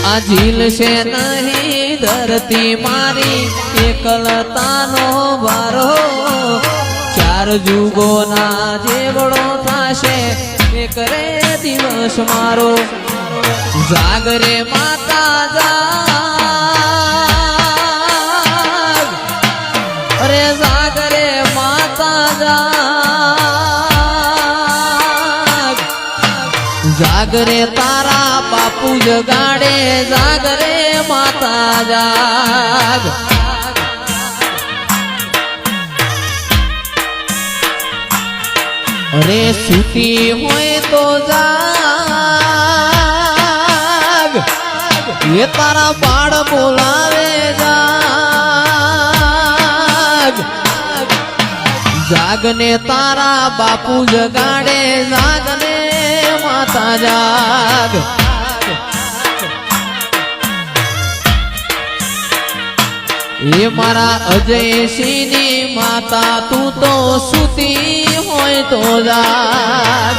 આ ઝીલ છે નહીં ધરતી મારી એકલતાનો વારો ચાર જુગોના જેવડો થાશે એક રે દિવસ મારો જાગરે માતા જાગ અરે જાગરે માતા જાગ જાગરે તારા બાપુ જગાડે જાગરે માતા જાગ અરે સૂતી હોય તો જાગ એ તારા બાળ બોલાવે જાગ જાગને તારા બાપુ જગાડે જાગને માતા જાગ એ મારા અજયસિંહની માતા તું તો સૂતી હોય તો જાગ